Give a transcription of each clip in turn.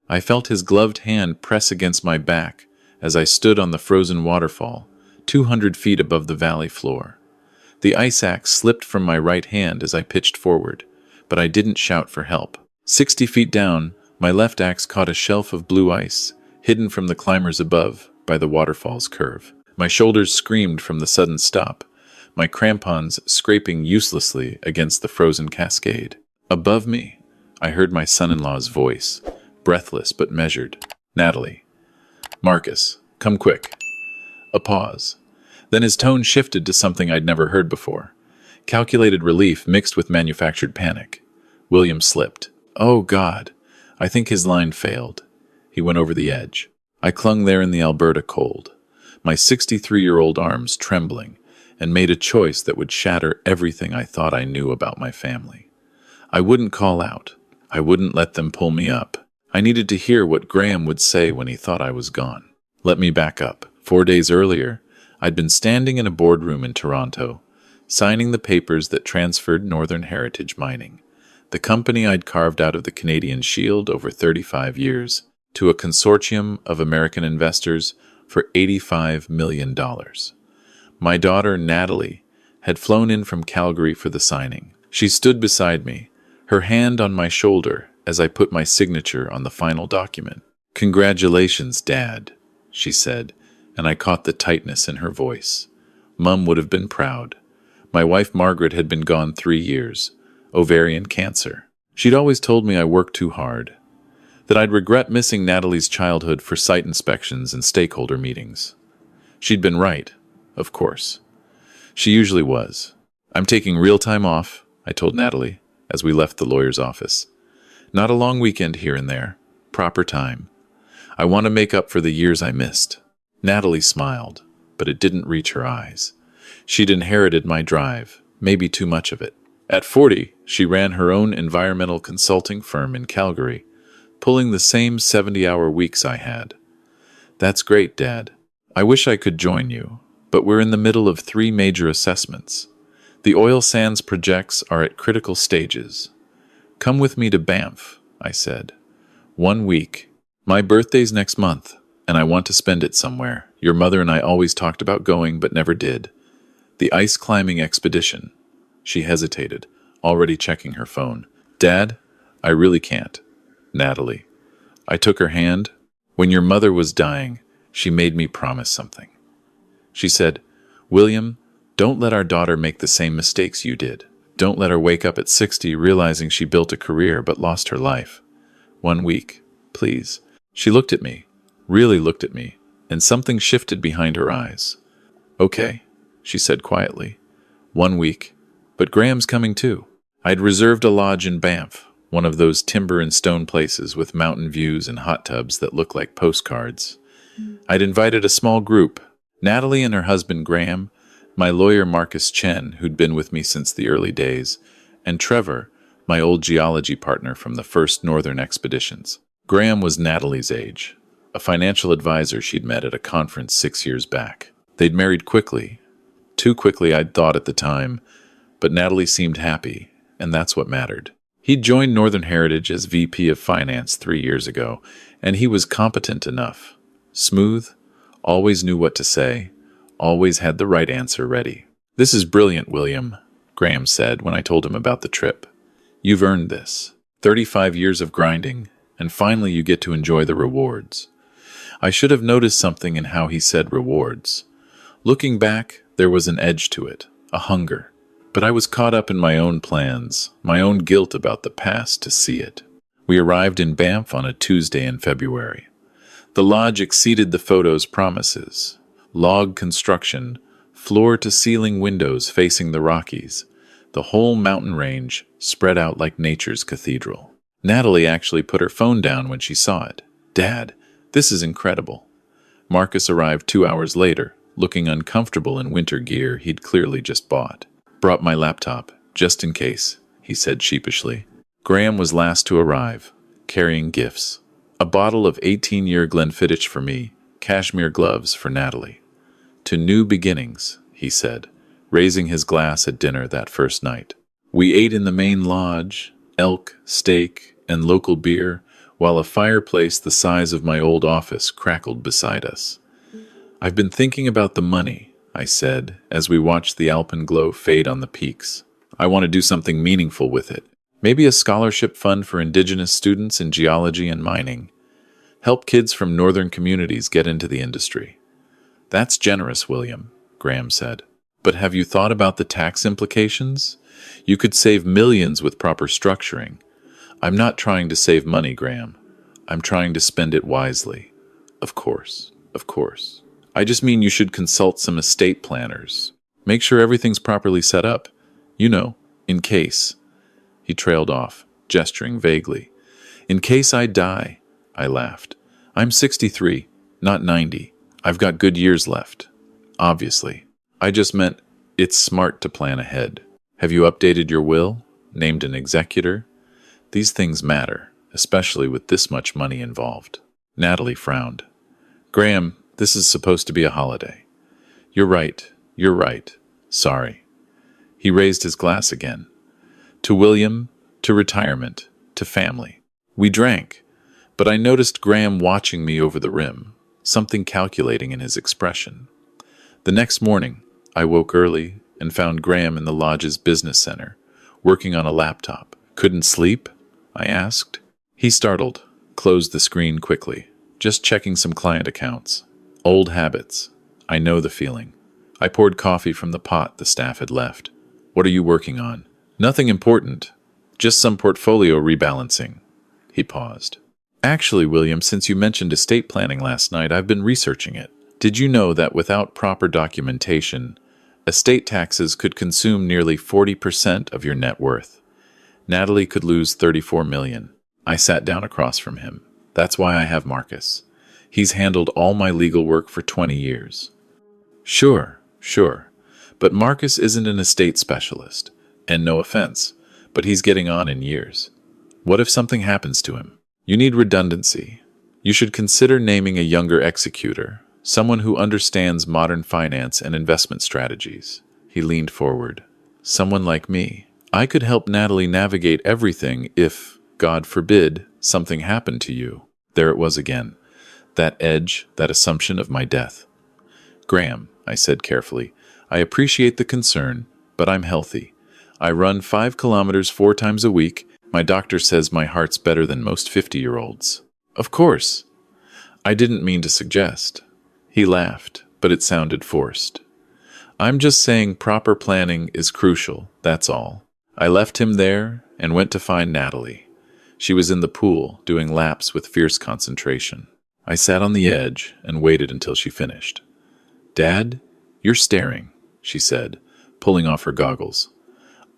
I felt his gloved hand press against my back as I stood on the frozen waterfall, 200 feet above the valley floor. The ice axe slipped from my right hand as I pitched forward, but I didn't shout for help. 60 feet down, my left axe caught a shelf of blue ice, hidden from the climbers above by the waterfall's curve. My shoulders screamed from the sudden stop, my crampons scraping uselessly against the frozen cascade. Above me, I heard my son-in-law's voice, breathless but measured. "Natalie. Marcus, come quick." A pause. Then his tone shifted to something I'd never heard before. Calculated relief mixed with manufactured panic. William slipped. Oh, God. I think his line failed. He went over the edge. I clung there in the Alberta cold, my 63-year-old arms trembling, and made a choice that would shatter everything I thought I knew about my family. I wouldn't call out. I wouldn't let them pull me up. I needed to hear what Graham would say when he thought I was gone. Let me back up. 4 days earlier, I'd been standing in a boardroom in Toronto, signing the papers that transferred Northern Heritage Mining, the company I'd carved out of the Canadian Shield over 35 years, to a consortium of American investors for $85 million. My daughter, Natalie, had flown in from Calgary for the signing. She stood beside me, her hand on my shoulder as I put my signature on the final document. "Congratulations, Dad," she said, and I caught the tightness in her voice. Mum would have been proud. My wife Margaret had been gone 3 years, ovarian cancer. She'd always told me I worked too hard, that I'd regret missing Natalie's childhood for site inspections and stakeholder meetings. She'd been right, of course. She usually was. "I'm taking real time off," I told Natalie as we left the lawyer's office. "Not a long weekend here and there. Proper time. I want to make up for the years I missed." Natalie smiled, but it didn't reach her eyes. She'd inherited my drive, maybe too much of it. At 40, she ran her own environmental consulting firm in Calgary, pulling the same 70-hour weeks I had. "That's great, Dad. I wish I could join you, but we're in the middle of 3 major assessments. The oil sands projects are at critical stages. Come with me to Banff," I said. 1 week. My birthday's next month, and I want to spend it somewhere. Your mother and I always talked about going, but never did. The ice climbing expedition. She hesitated, already checking her phone. "Dad, I really can't." "Natalie." I took her hand. "When your mother was dying, she made me promise something." She said, "William, don't let our daughter make the same mistakes you did. Don't let her wake up at 60 realizing she built a career but lost her life. 1 week, please." She looked at me, really looked at me, and something shifted behind her eyes. "Okay," she said quietly. 1 week. But Graham's coming too. I'd reserved a lodge in Banff, one of those timber and stone places with mountain views and hot tubs that look like postcards. I'd invited a small group, Natalie and her husband Graham, my lawyer Marcus Chen, who'd been with me since the early days, and Trevor, my old geology partner from the first northern expeditions. Graham was Natalie's age, a financial advisor she'd met at a conference 6 years back. They'd married quickly. Too quickly, I'd thought at the time, but Natalie seemed happy, and that's what mattered. He'd joined Northern Heritage as VP of Finance 3 years ago, and he was competent enough. Smooth, always knew what to say, always had the right answer ready. "This is brilliant, William," Graham said when I told him about the trip. "You've earned this. 35 years of grinding, and finally you get to enjoy the rewards." I should have noticed something in how he said rewards. Looking back, there was an edge to it, a hunger. But I was caught up in my own plans, my own guilt about the past to see it. We arrived in Banff on a Tuesday in February. The lodge exceeded the photo's promises. Log construction, floor-to-ceiling windows facing the Rockies, the whole mountain range spread out like nature's cathedral. Natalie actually put her phone down when she saw it. "Dad, this is incredible." Marcus arrived 2 hours later, looking uncomfortable in winter gear he'd clearly just bought. "Brought my laptop, just in case," he said sheepishly. Graham was last to arrive, carrying gifts. A bottle of 18-year Glenfiddich for me, cashmere gloves for Natalie. "To new beginnings," he said, raising his glass at dinner that first night. We ate in the main lodge, elk, steak, and local beer, while a fireplace the size of my old office crackled beside us. "I've been thinking about the money," I said, as we watched the alpenglow fade on the peaks. "I want to do something meaningful with it. Maybe a scholarship fund for indigenous students in geology and mining. Help kids from northern communities get into the industry." "That's generous, William," Graham said. "But have you thought about the tax implications? You could save millions with proper structuring." "I'm not trying to save money, Graham. I'm trying to spend it wisely." Of course, of course. "I just mean you should consult some estate planners. Make sure everything's properly set up. You know, in case." He trailed off, gesturing vaguely. "In case I die," I laughed. "I'm 63, not 90. I've got good years left. Obviously. I just meant it's smart to plan ahead. Have you updated your will? Named an executor? These things matter, especially with this much money involved." Natalie frowned. "Graham, this is supposed to be a holiday." You're right. Sorry." He raised his glass again. "To William, to retirement, to family." We drank, but I noticed Graham watching me over the rim, something calculating in his expression. The next morning, I woke early and found Graham in the lodge's business center, working on a laptop. "Couldn't sleep?" I asked. He startled, closed the screen quickly. "Just checking some client accounts. Old habits. I know the feeling." I poured coffee from the pot the staff had left. "What are you working on?" "Nothing important. Just some portfolio rebalancing." He paused. "Actually, William, since you mentioned estate planning last night, I've been researching it. Did you know that without proper documentation, estate taxes could consume nearly 40% of your net worth? Natalie could lose $34 million. I sat down across from him. "That's why I have Marcus. He's handled all my legal work for 20 years. Sure. But Marcus isn't an estate specialist. And no offense, but he's getting on in years. What if something happens to him? You need redundancy. You should consider naming a younger executor, someone who understands modern finance and investment strategies." He leaned forward. "Someone like me. I could help Natalie navigate everything if, God forbid, something happened to you." There it was again. That edge, that assumption of my death. "Graham," I said carefully, "I appreciate the concern, but I'm healthy. I run 5 kilometers 4 times a week. My doctor says my heart's better than most 50-year-olds. "Of course." I didn't mean to suggest. He laughed, but it sounded forced. "I'm just saying proper planning is crucial, that's all." I left him there and went to find Natalie. She was in the pool, doing laps with fierce concentration. I sat on the edge and waited until she finished. "Dad, you're staring," she said, pulling off her goggles.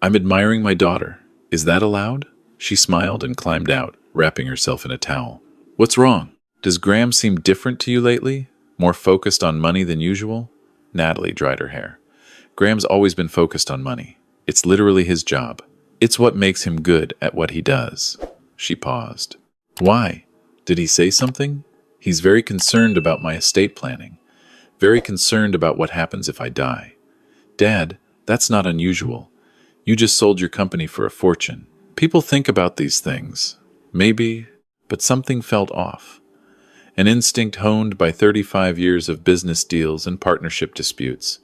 "I'm admiring my daughter. Is that allowed?" She smiled and climbed out, wrapping herself in a towel. "What's wrong? Does Graham seem different to you lately? More focused on money than usual?" Natalie dried her hair. "Graham's always been focused on money. It's literally his job. It's what makes him good at what he does." She paused. "Why? Did he say something?" "He's very concerned about my estate planning. Very concerned about what happens if I die." "Dad, that's not unusual. You just sold your company for a fortune. People think about these things. Maybe, but something felt off. An instinct honed by 35 years of business deals and partnership disputes.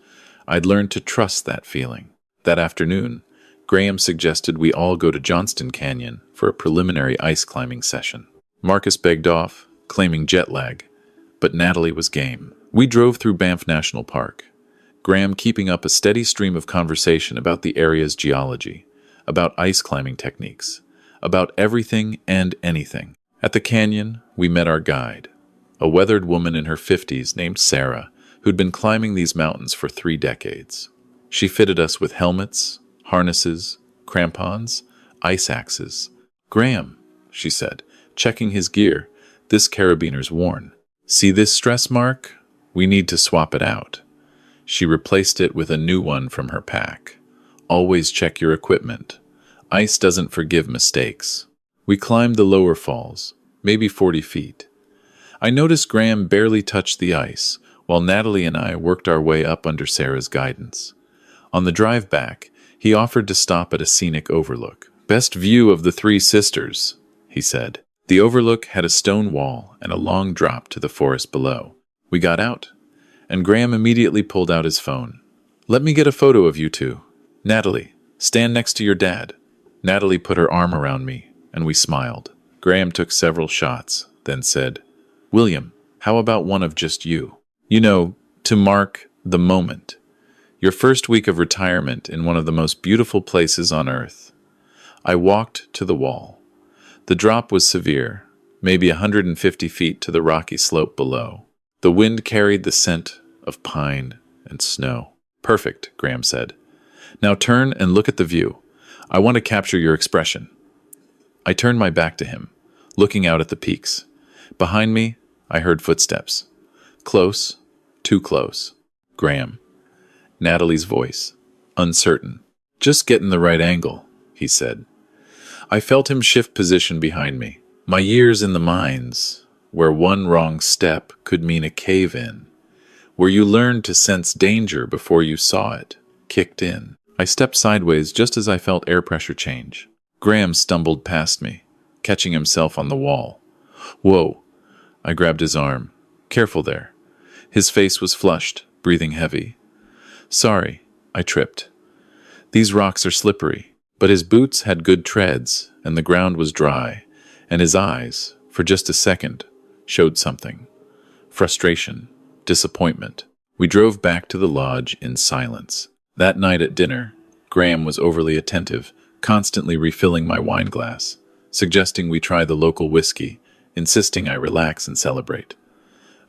I'd learned to trust that feeling. That afternoon, Graham suggested we all go to Johnston Canyon for a preliminary ice climbing session. Marcus begged off, claiming jet lag, but Natalie was game. We drove through Banff National Park, Graham keeping up a steady stream of conversation about the area's geology, about ice climbing techniques, about everything and anything. At the canyon, we met our guide, a weathered woman in her 50s named Sarah, who'd been climbing these mountains for 3 decades. She fitted us with helmets, harnesses, crampons, ice axes. "Graham," she said, checking his gear, "this carabiner's worn. See this stress mark? We need to swap it out." She replaced it with a new one from her pack. "Always check your equipment. Ice doesn't forgive mistakes." We climbed the lower falls, maybe 40 feet. I noticed Graham barely touched the ice, while Natalie and I worked our way up under Sarah's guidance. On the drive back, he offered to stop at a scenic overlook. "Best view of the 3 sisters," he said. The overlook had a stone wall and a long drop to the forest below. We got out, and Graham immediately pulled out his phone. "Let me get a photo of you two. Natalie, stand next to your dad." Natalie put her arm around me, and we smiled. Graham took several shots, then said, "William, how about one of just you? You know, to mark the moment. Your first week of retirement in one of the most beautiful places on earth." I walked to the wall. The drop was severe, maybe 150 feet to the rocky slope below. The wind carried the scent of pine and snow. "Perfect," Graham said. "Now turn and look at the view. I want to capture your expression." I turned my back to him, looking out at the peaks. Behind me, I heard footsteps. Close, too close. Graham. Natalie's voice, uncertain. "Just get in the right angle," he said. I felt him shift position behind me. My years in the mines, where one wrong step could mean a cave-in, where you learned to sense danger before you saw it, kicked in. I stepped sideways just as I felt air pressure change. Graham stumbled past me, catching himself on the wall. "Whoa!" I grabbed his arm. "Careful there." His face was flushed, breathing heavy. "Sorry," I tripped. "These rocks are slippery." But his boots had good treads, and the ground was dry, and his eyes, for just a second, showed something. Frustration, disappointment. We drove back to the lodge in silence. That night at dinner, Graham was overly attentive, constantly refilling my wine glass, suggesting we try the local whiskey, insisting I relax and celebrate.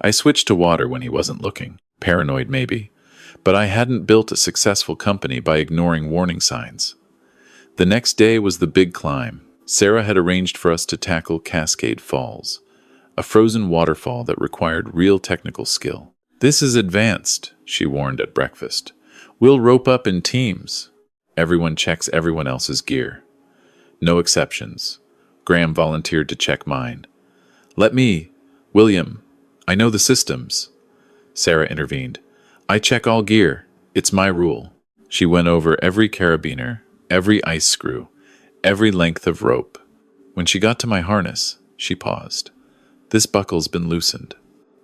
I switched to water when he wasn't looking. Paranoid, maybe. But I hadn't built a successful company by ignoring warning signs. The next day was the big climb. Sarah had arranged for us to tackle Cascade Falls, a frozen waterfall that required real technical skill. "This is advanced," she warned at breakfast. "We'll rope up in teams." Everyone checks everyone else's gear. No exceptions. Graham volunteered to check mine. William, I know the systems." Sarah intervened. "I check all gear. It's my rule." She went over every carabiner, every ice screw, every length of rope. When she got to my harness, she paused. "This buckle's been loosened.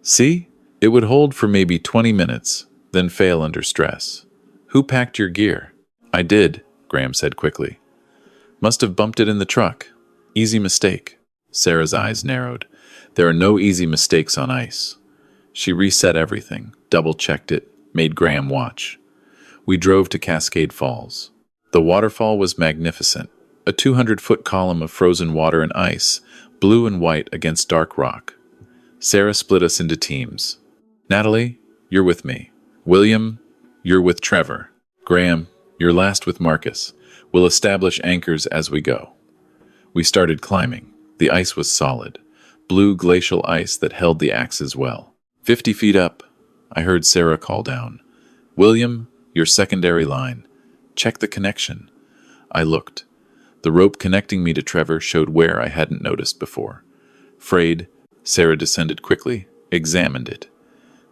See? It would hold for maybe 20 minutes, then fail under stress. Who packed your gear?" "I did," Graham said quickly. "Must have bumped it in the truck. Easy mistake." Sarah's eyes narrowed. "There are no easy mistakes on ice." She reset everything, double-checked it, made Graham watch. We drove to Cascade Falls. The waterfall was magnificent, a 200-foot column of frozen water and ice, blue and white against dark rock. Sarah split us into teams. "Natalie, you're with me. William, you're with Trevor. Graham, you're last with Marcus. We'll establish anchors as we go." We started climbing. The ice was solid, blue glacial ice that held the axes well. 50 feet up, I heard Sarah call down. "William, your secondary line. Check the connection." I looked. The rope connecting me to Trevor showed where I hadn't noticed before. Frayed, Sarah descended quickly, examined it.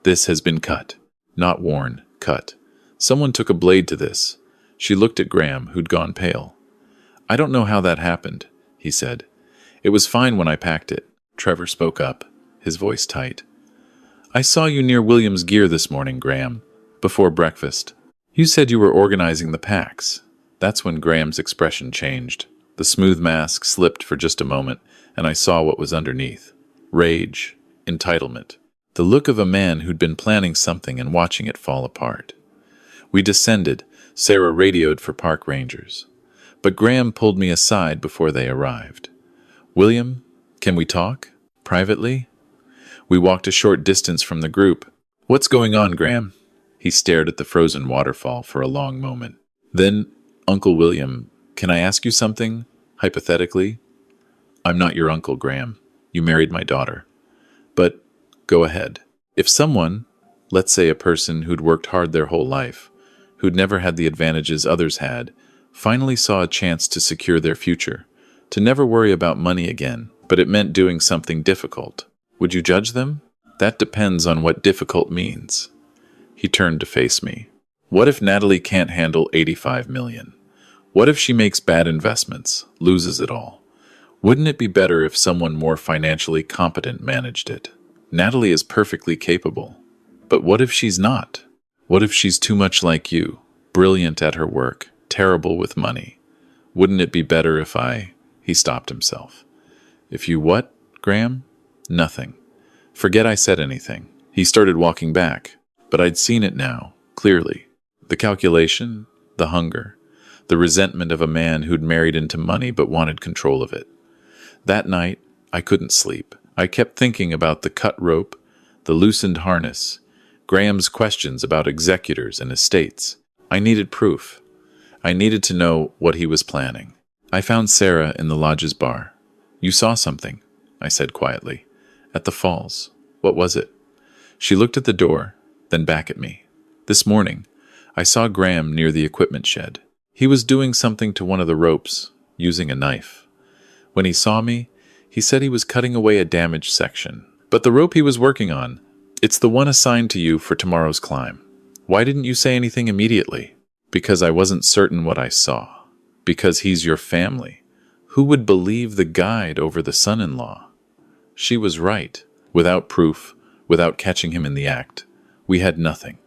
"This has been cut. Not worn, cut. Someone took a blade to this." She looked at Graham, who'd gone pale. "I don't know how that happened," he said. "It was fine when I packed it." Trevor spoke up, his voice tight. "I saw you near William's gear this morning, Graham, before breakfast. You said you were organizing the packs." That's when Graham's expression changed. The smooth mask slipped for just a moment, and I saw what was underneath. Rage, entitlement, the look of a man who'd been planning something and watching it fall apart. We descended. Sarah radioed for park rangers. But Graham pulled me aside before they arrived. "William, can we talk? Privately?" We walked a short distance from the group. "What's going on, Graham?" He stared at the frozen waterfall for a long moment. Then, "Uncle William, can I ask you something, hypothetically?" "I'm not your uncle, Graham. You married my daughter. But, go ahead. If someone, let's say a person who'd worked hard their whole life, who'd never had the advantages others had, finally saw a chance to secure their future, to never worry about money again, but it meant doing something difficult, would you judge them?" "That depends on what difficult means." He turned to face me. "What if Natalie can't handle 85 million? What if she makes bad investments, loses it all? Wouldn't it be better if someone more financially competent managed it? Natalie is perfectly capable. But what if she's not? What if she's too much like you, brilliant at her work, terrible with money? Wouldn't it be better if I... He stopped himself. If you what, Graham? Nothing. Forget I said anything. He started walking back, but I'd seen it now, clearly. The calculation, the hunger, the resentment of a man who'd married into money but wanted control of it. That night, I couldn't sleep. I kept thinking about the cut rope, the loosened harness, Graham's questions about executors and estates. I needed proof. I needed to know what he was planning. I found Sarah in the lodge's bar. You saw something, I said quietly. At the falls. What was it? She looked at the door, then back at me. This morning, I saw Graham near the equipment shed. He was doing something to one of the ropes, using a knife. When he saw me, he said he was cutting away a damaged section. But the rope he was working on, it's the one assigned to you for tomorrow's climb. Why didn't you say anything immediately? Because I wasn't certain what I saw. Because he's your family. Who would believe the guide over the son-in-law? She was right. Without proof, without catching him in the act, we had nothing.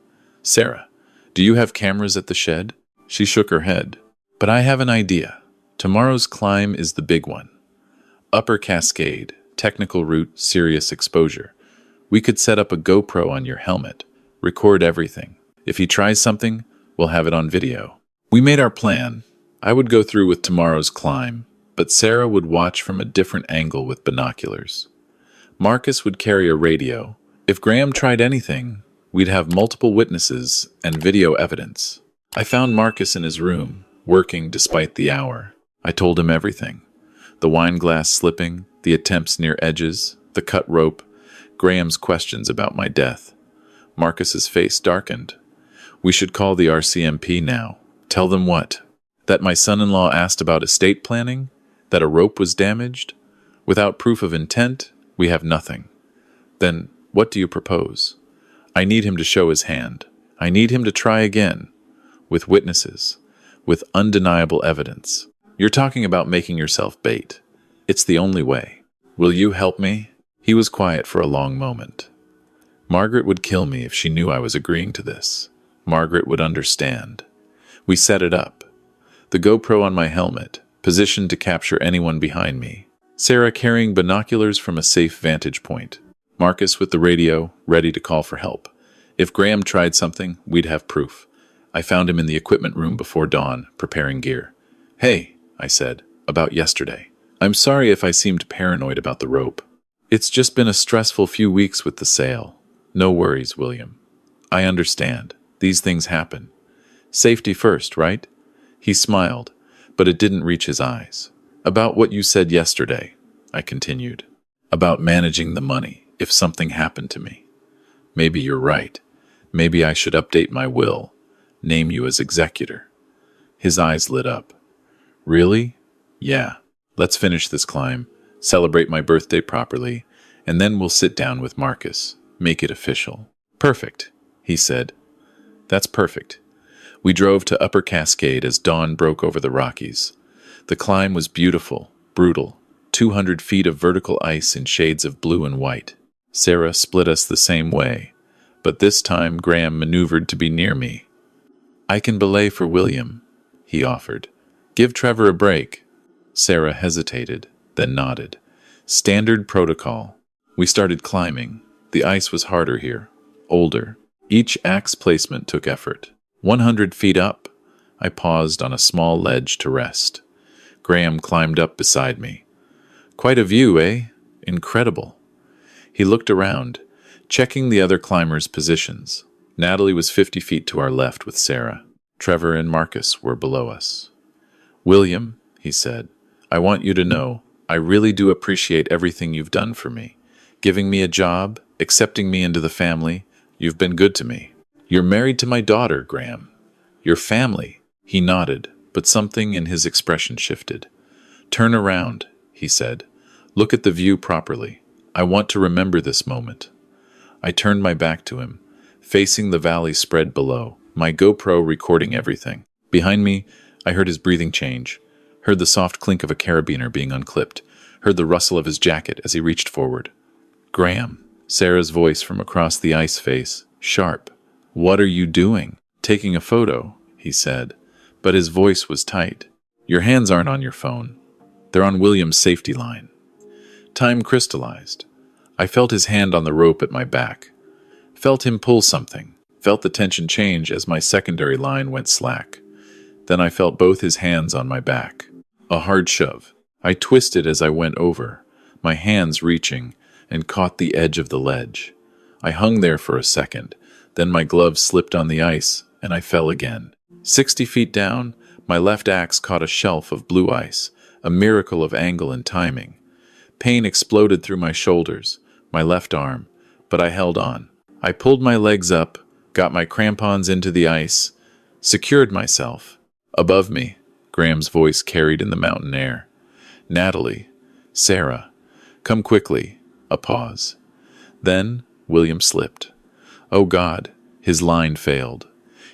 Sarah, do you have cameras at the shed? She shook her head. But I have an idea. Tomorrow's climb is the big one. Upper Cascade, technical route, serious exposure. We could set up a GoPro on your helmet, record everything. If he tries something, we'll have it on video. We made our plan. I would go through with tomorrow's climb, but Sarah would watch from a different angle with binoculars. Marcus would carry a radio. If Graham tried anything, we'd have multiple witnesses and video evidence. I found Marcus in his room, working despite the hour. I told him everything. The wine glass slipping, the attempts near edges, the cut rope, Graham's questions about my death. Marcus's face darkened. We should call the RCMP now. Tell them what? That my son-in-law asked about estate planning? That a rope was damaged? Without proof of intent, we have nothing. Then what do you propose? I need him to show his hand. I need him to try again. With witnesses. With undeniable evidence. You're talking about making yourself bait. It's the only way. Will you help me? He was quiet for a long moment. Margaret would kill me if she knew I was agreeing to this. Margaret would understand. We set it up. The GoPro on my helmet, positioned to capture anyone behind me. Sarah carrying binoculars from a safe vantage point. Marcus with the radio, ready to call for help. If Graham tried something, we'd have proof. I found him in the equipment room before dawn, preparing gear. Hey, I said, about yesterday. I'm sorry if I seemed paranoid about the rope. It's just been a stressful few weeks with the sale. No worries, William. I understand. These things happen. Safety first, right? He smiled, but it didn't reach his eyes. About what you said yesterday, I continued. About managing the money, if something happened to me. Maybe you're right. Maybe I should update my will. Name you as executor. His eyes lit up. Really? Yeah. Let's finish this climb, celebrate my birthday properly, and then we'll sit down with Marcus, make it official. Perfect, he said. That's perfect. We drove to Upper Cascade as dawn broke over the Rockies. The climb was beautiful, brutal, 200 feet of vertical ice in shades of blue and white. Sarah split us the same way, but this time Graham maneuvered to be near me. I can belay for William, he offered. Give Trevor a break. Sarah hesitated, then nodded. Standard protocol. We started climbing. The ice was harder here, older. Each axe placement took effort. 100 feet up, I paused on a small ledge to rest. Graham climbed up beside me. Quite a view, eh? Incredible. He looked around, checking the other climbers' positions. Natalie was 50 feet to our left with Sarah. Trevor and Marcus were below us. William, he said, I want you to know, I really do appreciate everything you've done for me. Giving me a job, accepting me into the family, you've been good to me. You're married to my daughter, Graham. Your family. He nodded, but something in his expression shifted. Turn around, he said. Look at the view properly. I want to remember this moment. I turned my back to him, facing the valley spread below, my GoPro recording everything. Behind me, I heard his breathing change, heard the soft clink of a carabiner being unclipped. heard the rustle of his jacket as he reached forward. "Graham," Sarah's voice from across the ice face, sharp. "What are you doing?" "Taking a photo," he said, but his voice was tight. "Your hands aren't on your phone. They're on William's safety line." Time crystallized. I felt his hand on the rope at my back. Felt him pull something. Felt the tension change as my secondary line went slack. Then I felt both his hands on my back. A hard shove. I twisted as I went over, my hands reaching, and caught the edge of the ledge. I hung there for a second, then my gloves slipped on the ice, and I fell again. 60 feet down, my left axe caught a shelf of blue ice, a miracle of angle and timing. Pain exploded through my shoulders, my left arm, but I held on. I pulled my legs up, got my crampons into the ice, secured myself. Above me, Graham's voice carried in the mountain air. "Natalie, Sarah, come quickly." A pause. Then William slipped. Oh God, his line failed.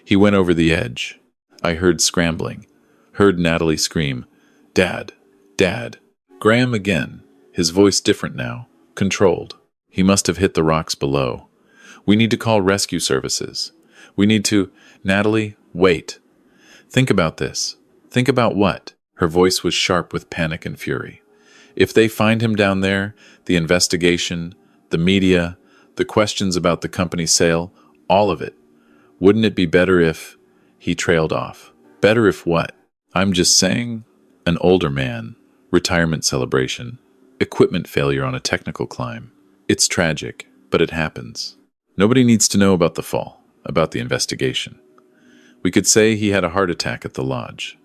He went over the edge. I heard scrambling, heard Natalie scream, "Dad, Dad." Graham again, his voice different now, controlled. He must have hit the rocks below. "We need to call rescue services. We need to—" "Natalie, wait. Think about this." "Think about what?" Her voice was sharp with panic and fury. "If they find him down there, the investigation, the media, the questions about the company sale, all of it. Wouldn't it be better if—" He trailed off. "Better if what?" "I'm just saying. An older man. Retirement celebration. Equipment failure on a technical climb. It's tragic, but it happens. Nobody needs to know about the fall, about the investigation. We could say he had a heart attack at the lodge.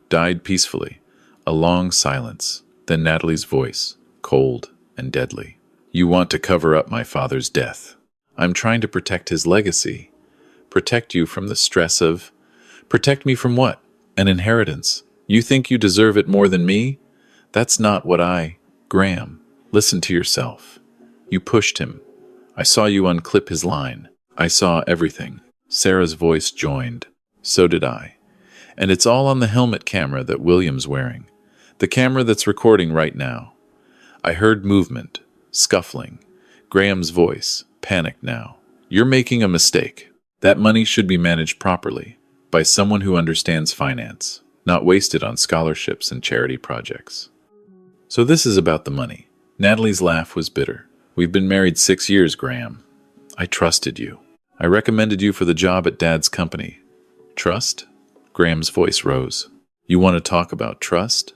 Died peacefully. A long silence. Then Natalie's voice, cold and deadly. "You want to cover up my father's death. I'm trying to protect his legacy. Protect you from the stress of—" "Protect me from what? An inheritance. You think you deserve it more than me? That's not what I—" "Graham, listen to yourself. You pushed him. I saw you unclip his line. I saw everything." Sarah's voice joined. "So did I. And it's all on the helmet camera that William's wearing. The camera that's recording right now. I heard movement, scuffling. Graham's voice, panicked now. You're making a mistake. That money should be managed properly, by someone who understands finance, not wasted on scholarships and charity projects." "So this is about the money." Natalie's laugh was bitter. "We've been married 6 years, Graham. I trusted you. I recommended you for the job at Dad's company. Trust?" Graham's voice rose. "You want to talk about trust?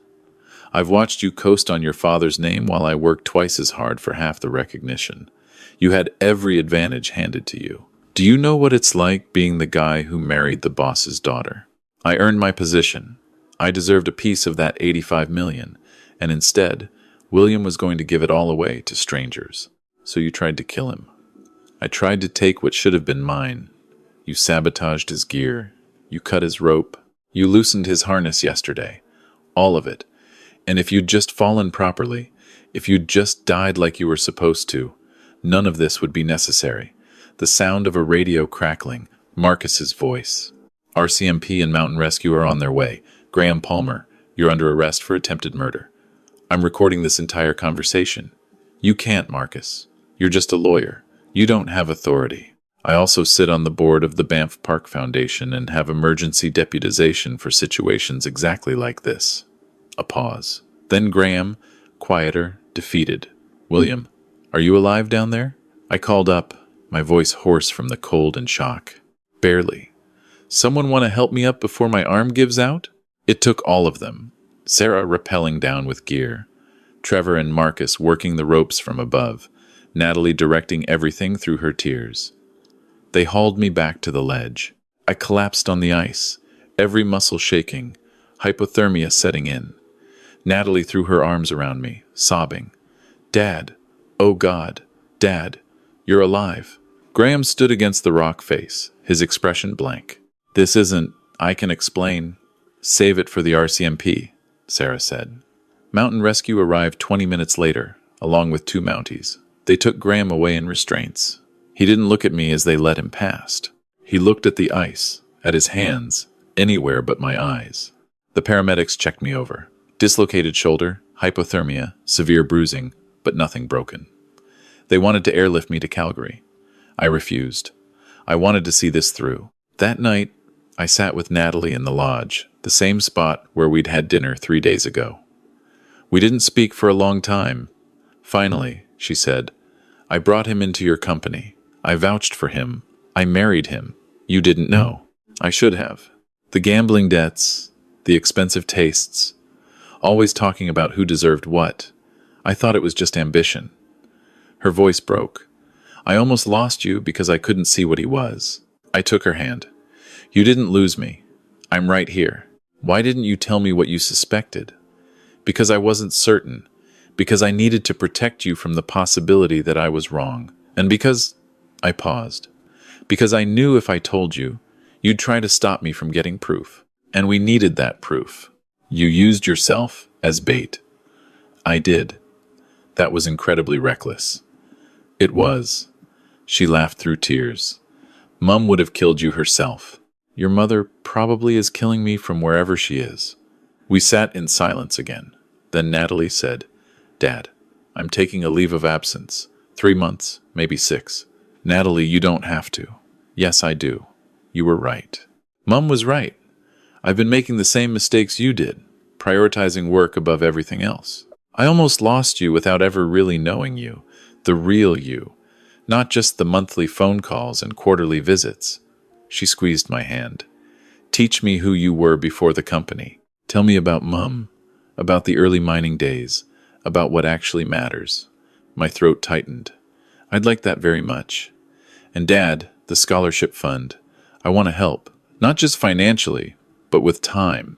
I've watched you coast on your father's name while I worked twice as hard for half the recognition. You had every advantage handed to you. Do you know what it's like being the guy who married the boss's daughter? I earned my position. I deserved a piece of that $85 million, and instead, William was going to give it all away to strangers. So you tried to kill him. I tried to take what should have been mine. You sabotaged his gear. You cut his rope. You loosened his harness yesterday. All of it. And if you'd just fallen properly, if you'd just died like you were supposed to, none of this would be necessary." The sound of a radio crackling, Marcus's voice. "RCMP and Mountain Rescue are on their way. Graham Palmer, you're under arrest for attempted murder. I'm recording this entire conversation. You can't, Marcus. You're just a lawyer. You don't have authority. I also sit on the board of the Banff Park Foundation and have emergency deputization for situations exactly like this." A pause. Then Graham, quieter, defeated. "William, are you alive down there?" I called up, my voice hoarse from the cold and shock. "Barely. Someone want to help me up before my arm gives out?" It took all of them. Sarah rappelling down with gear. Trevor and Marcus working the ropes from above. Natalie directing everything through her tears. They hauled me back to the ledge. I collapsed on the ice, every muscle shaking, hypothermia setting in. Natalie threw her arms around me, sobbing. "Dad, oh God, Dad, you're alive." Graham stood against the rock face, his expression blank. "This isn't, I can explain." "Save it for the RCMP, Sarah said. Mountain Rescue arrived 20 minutes later, along with 2 Mounties. They took Graham away in restraints. He didn't look at me as they led him past. He looked at the ice, at his hands, anywhere but my eyes. The paramedics checked me over. Dislocated shoulder, hypothermia, severe bruising, but nothing broken. They wanted to airlift me to Calgary. I refused. I wanted to see this through. That night, I sat with Natalie in the lodge, the same spot where we'd had dinner 3 days ago. We didn't speak for a long time. Finally, she said, I brought him into your company. I vouched for him. I married him. You didn't know. I should have. The gambling debts, the expensive tastes, always talking about who deserved what. I thought it was just ambition. Her voice broke. I almost lost you because I couldn't see what he was. I took her hand. You didn't lose me. I'm right here. Why didn't you tell me what you suspected? Because I wasn't certain. Because I needed to protect you from the possibility that I was wrong. And because... I paused. Because I knew if I told you, you'd try to stop me from getting proof. And we needed that proof. You used yourself as bait. I did. That was incredibly reckless. It was. She laughed through tears. Mum would have killed you herself. Your mother probably is killing me from wherever she is. We sat in silence again. Then Natalie said, Dad, I'm taking a leave of absence. 3 months, maybe 6. Natalie, you don't have to. Yes, I do. You were right. Mum was right. I've been making the same mistakes you did, prioritizing work above everything else. I almost lost you without ever really knowing you, the real you, not just the monthly phone calls and quarterly visits. She squeezed my hand. Teach me who you were before the company. Tell me about Mum, about the early mining days, about what actually matters. My throat tightened. I'd like that very much. And Dad, the scholarship fund, I want to help, not just financially, but with time.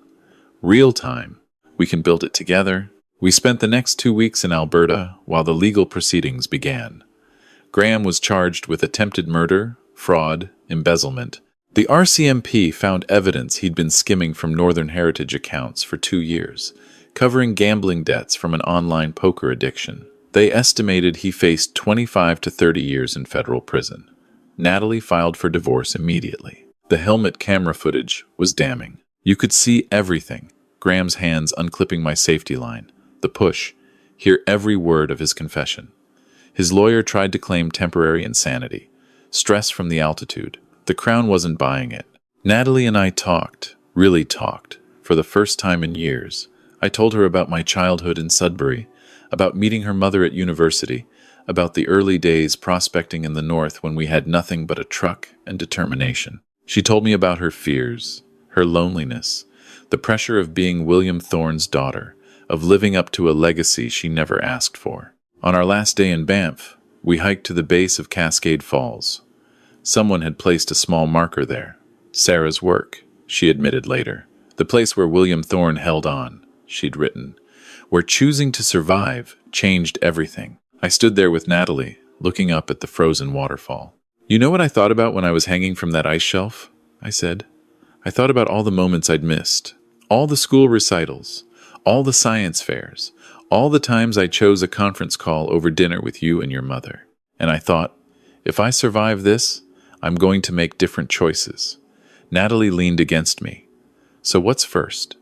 Real time. We can build it together. We spent the next 2 weeks in Alberta while the legal proceedings began. Graham was charged with attempted murder, fraud, embezzlement. The RCMP found evidence he'd been skimming from Northern Heritage accounts for 2 years, covering gambling debts from an online poker addiction. They estimated he faced 25 to 30 years in federal prison. Natalie filed for divorce immediately. The helmet camera footage was damning. You could see everything. Graham's hands unclipping my safety line. The push. Hear every word of his confession. His lawyer tried to claim temporary insanity. Stress from the altitude. The Crown wasn't buying it. Natalie and I talked, really talked, for the first time in years. I told her about my childhood in Sudbury, about meeting her mother at university, about the early days prospecting in the north when we had nothing but a truck and determination. She told me about her fears, her loneliness, the pressure of being William Thorne's daughter, of living up to a legacy she never asked for. On our last day in Banff, we hiked to the base of Cascade Falls. Someone had placed a small marker there. Sarah's work, she admitted later. The place where William Thorne held on, she'd written, where choosing to survive changed everything. I stood there with Natalie, looking up at the frozen waterfall. You know what I thought about when I was hanging from that ice shelf? I said. I thought about all the moments I'd missed, all the school recitals, all the science fairs, all the times I chose a conference call over dinner with you and your mother. And I thought, if I survive this, I'm going to make different choices. Natalie leaned against me. So what's first?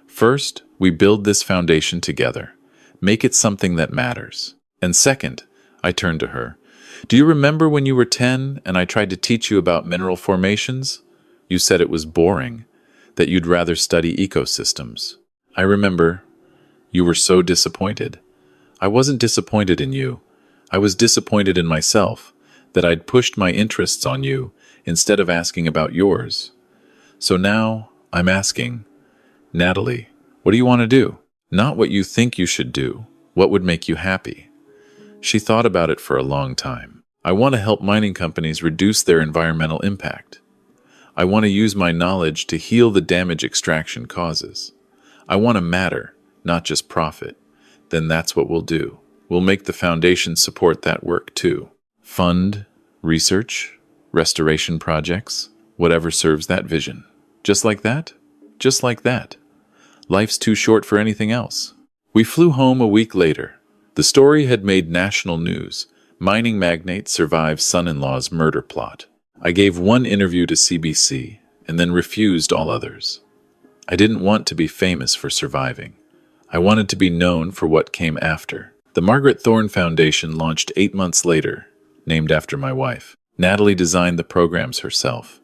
First, we build this foundation together. Make it something that matters. And second, I turned to her. Do you remember when you were 10 and I tried to teach you about mineral formations? You said it was boring, that you'd rather study ecosystems. I remember. You were so disappointed. I wasn't disappointed in you. I was disappointed in myself, that I'd pushed my interests on you instead of asking about yours. So now I'm asking, Natalie, what do you want to do? Not what you think you should do. What would make you happy? She thought about it for a long time. I want to help mining companies reduce their environmental impact. I want to use my knowledge to heal the damage extraction causes. I want to matter, not just profit. Then that's what we'll do. We'll make the foundation support that work too. Fund, research, restoration projects, whatever serves that vision. Just like that? Just like that. Life's too short for anything else. We flew home a week later. The story had made national news. Mining magnate survives son-in-law's murder plot. I gave one interview to CBC and then refused all others. I didn't want to be famous for surviving. I wanted to be known for what came after. The Margaret Thorne Foundation launched 8 months later, named after my wife. Natalie designed the programs herself.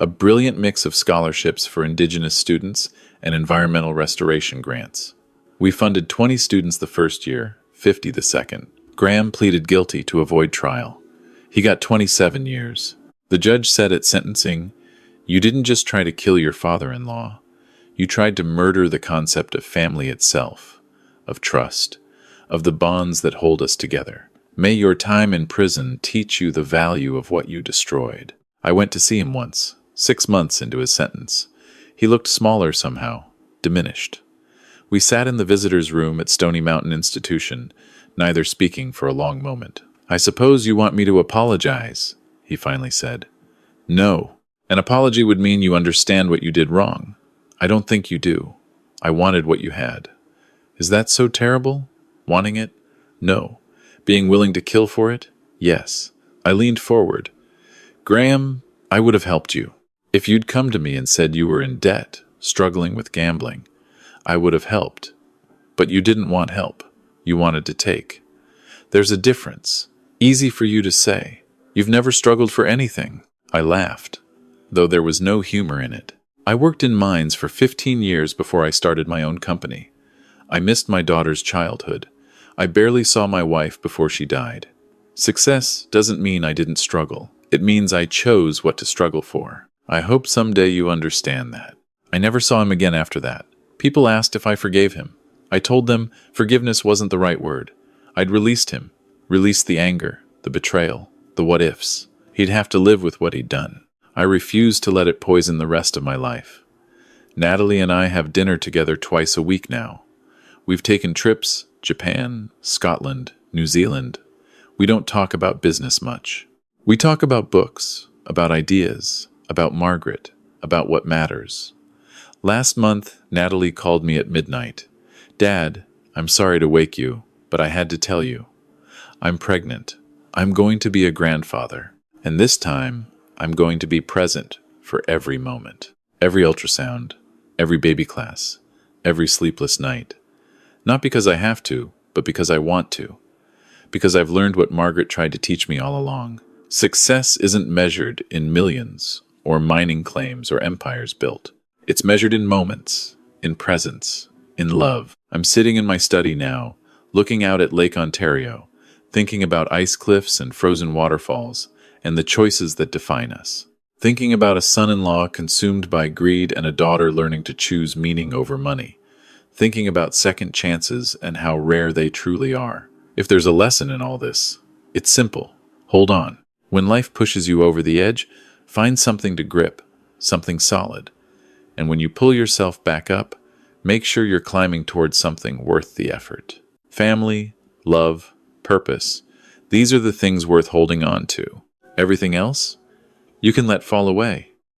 A brilliant mix of scholarships for Indigenous students and environmental restoration grants. We funded 20 students the first year, 50 the second. Graham pleaded guilty to avoid trial. He got 27 years. The judge said at sentencing, "You didn't just try to kill your father-in-law. You tried to murder the concept of family itself, of trust, of the bonds that hold us together. May your time in prison teach you the value of what you destroyed." I went to see him once, 6 months into his sentence. He looked smaller somehow, diminished. We sat in the visitor's room at Stony Mountain Institution, neither speaking for a long moment. "I suppose you want me to apologize," he finally said. "No. An apology would mean you understand what you did wrong. I don't think you do. I wanted what you had." "Is that so terrible? Wanting it? No. Being willing to kill for it? Yes." I leaned forward. "Graham, I would have helped you. If you'd come to me and said you were in debt, struggling with gambling, I would have helped. But you didn't want help. You wanted to take. There's a difference. Easy for you to say. You've never struggled for anything." I laughed, though there was no humor in it. "I worked in mines for 15 years before I started my own company. I missed my daughter's childhood. I barely saw my wife before she died. Success doesn't mean I didn't struggle. It means I chose what to struggle for. I hope someday you understand that." I never saw him again after that. People asked if I forgave him. I told them forgiveness wasn't the right word. I'd released him, released the anger, the betrayal, the what-ifs. He'd have to live with what he'd done. I refused to let it poison the rest of my life. Natalie and I have dinner together twice a week now. We've taken trips, Japan, Scotland, New Zealand. We don't talk about business much. We talk about books, about ideas, about Margaret, about what matters. Last month, Natalie called me at midnight. "Dad, I'm sorry to wake you, but I had to tell you. I'm pregnant. I'm going to be a grandfather. And this time, I'm going to be present for every moment. Every ultrasound, every baby class, every sleepless night. Not because I have to, but because I want to. Because I've learned what Margaret tried to teach me all along. Success isn't measured in millions or mining claims or empires built. It's measured in moments, in presence, in love. I'm sitting in my study now, looking out at Lake Ontario, thinking about ice cliffs and frozen waterfalls and the choices that define us. Thinking about a son-in-law consumed by greed and a daughter learning to choose meaning over money. Thinking about second chances and how rare they truly are. If there's a lesson in all this, it's simple. Hold on. When life pushes you over the edge, find something to grip, something solid. And when you pull yourself back up, make sure you're climbing towards something worth the effort. Family, love, purpose. These are the things worth holding on to. Everything else, you can let fall away.